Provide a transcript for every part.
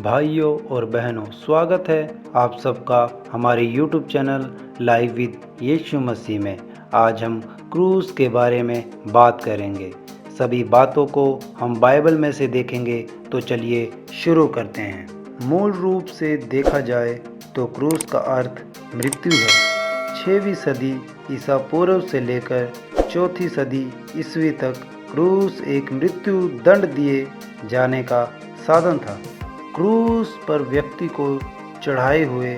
भाइयों और बहनों, स्वागत है आप सबका हमारे YouTube चैनल लाइव विद यीशु मसीह में। आज हम क्रूस के बारे में बात करेंगे। सभी बातों को हम बाइबल में से देखेंगे, तो चलिए शुरू करते हैं। मूल रूप से देखा जाए तो क्रूस का अर्थ मृत्यु है। 6वीं सदी ईसा पूर्व से लेकर 4वीं सदी ईस्वी तक क्रूस एक मृत्यु दंड दिए जाने का साधन था। क्रूस पर व्यक्ति को चढ़ाए हुए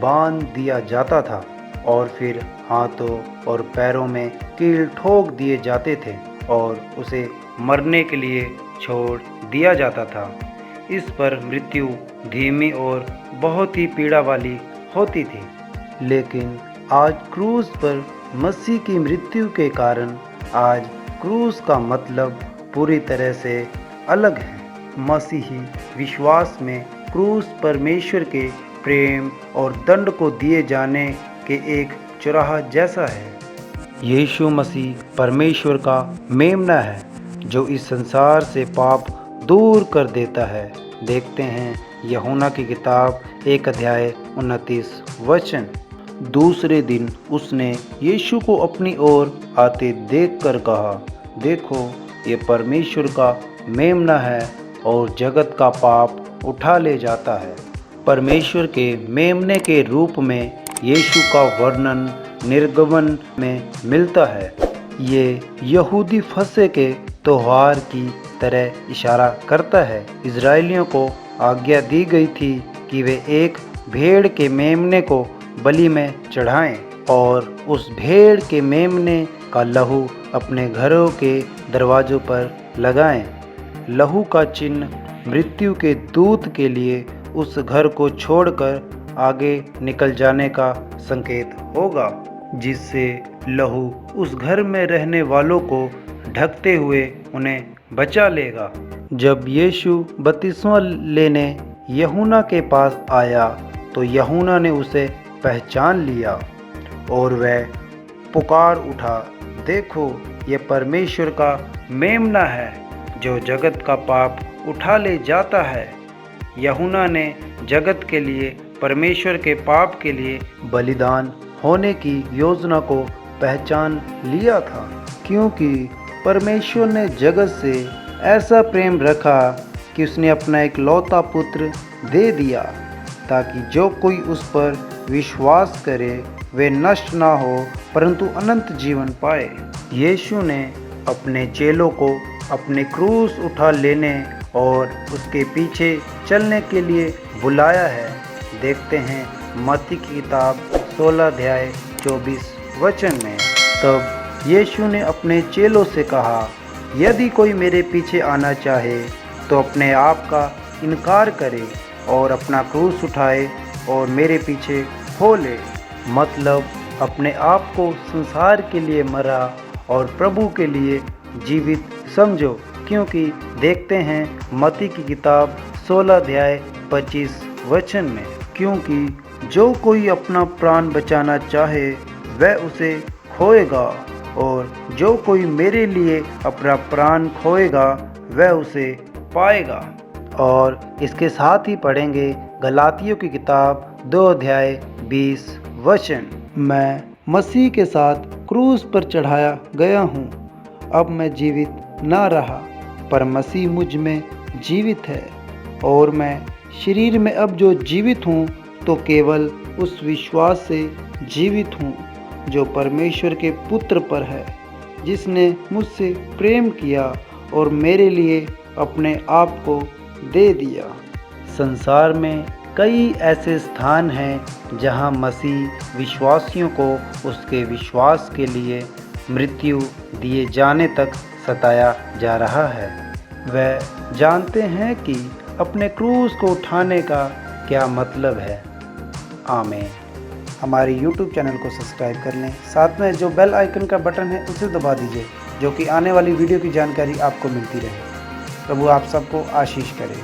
बांध दिया जाता था और फिर हाथों और पैरों में कील ठोक दिए जाते थे और उसे मरने के लिए छोड़ दिया जाता था। इस पर मृत्यु धीमी और बहुत ही पीड़ा वाली होती थी। लेकिन आज क्रूस पर मसीह की मृत्यु के कारण आज क्रूस का मतलब पूरी तरह से अलग है। मसीही विश्वास में क्रूस परमेश्वर के प्रेम और दंड को दिए जाने के एक चौराहा जैसा है। यीशु मसीह परमेश्वर का मेमना है जो इस संसार से पाप दूर कर देता है। देखते हैं यूहन्ना की किताब 1 अध्याय 29 वचन। दूसरे दिन उसने यीशु को अपनी ओर आते देखकर कहा, देखो ये परमेश्वर का मेमना है और जगत का पाप उठा ले जाता है। परमेश्वर के मेमने के रूप में यीशु का वर्णन निर्गमन में मिलता है। ये यहूदी फसह के त्योहार की तरह इशारा करता है। इजरायलियों को आज्ञा दी गई थी कि वे एक भेड़ के मेमने को बलि में चढ़ाएं और उस भेड़ के मेमने का लहू अपने घरों के दरवाजों पर लगाएं। लहू का चिन्ह मृत्यु के दूत के लिए उस घर को छोड़कर आगे निकल जाने का संकेत होगा, जिससे लहू उस घर में रहने वालों को ढकते हुए उन्हें बचा लेगा। जब यीशु बपतिस्मा लेने यूहन्ना के पास आया तो यूहन्ना ने उसे पहचान लिया और वह पुकार उठा, देखो ये परमेश्वर का मेमना है जो जगत का पाप उठा ले जाता है। यूहन्ना ने जगत के लिए परमेश्वर के पाप के लिए बलिदान होने की योजना को पहचान लिया था, क्योंकि परमेश्वर ने जगत से ऐसा प्रेम रखा कि उसने अपना एक लौता पुत्र दे दिया, ताकि जो कोई उस पर विश्वास करे वे नष्ट ना हो परंतु अनंत जीवन पाए। यीशु ने अपने चेलों को अपने क्रूस उठा लेने और उसके पीछे चलने के लिए बुलाया है। देखते हैं मत्ती की किताब 16 अध्याय 24 वचन में। तब यीशु ने अपने चेलों से कहा, यदि कोई मेरे पीछे आना चाहे तो अपने आप का इनकार करे और अपना क्रूस उठाए और मेरे पीछे हो ले। मतलब अपने आप को संसार के लिए मरा और प्रभु के लिए जीवित समझो। क्योंकि देखते हैं मत्ती की किताब 16 अध्याय 25 वचन में, क्योंकि जो कोई अपना प्राण बचाना चाहे वह उसे खोएगा और जो कोई मेरे लिए अपना प्राण खोएगा वह उसे पाएगा। और इसके साथ ही पढ़ेंगे गलातियों की किताब 2 अध्याय 20 वचन। मैं मसीह के साथ क्रूस पर चढ़ाया गया हूँ। अब मैं जीवित ना रहा पर मसीह मुझ में जीवित है और मैं शरीर में अब जो जीवित हूँ तो केवल उस विश्वास से जीवित हूँ जो परमेश्वर के पुत्र पर है, जिसने मुझसे प्रेम किया और मेरे लिए अपने आप को दे दिया। संसार में कई ऐसे स्थान हैं जहाँ मसीह विश्वासियों को उसके विश्वास के लिए मृत्यु दिए जाने तक सताया जा रहा है। वह जानते हैं कि अपने क्रूस को उठाने का क्या मतलब है। आमीन। हमारे YouTube चैनल को सब्सक्राइब कर लें, साथ में जो बेल आइकन का बटन है उसे दबा दीजिए, जो कि आने वाली वीडियो की जानकारी आपको मिलती रहे। प्रभु आप सबको आशीष करे।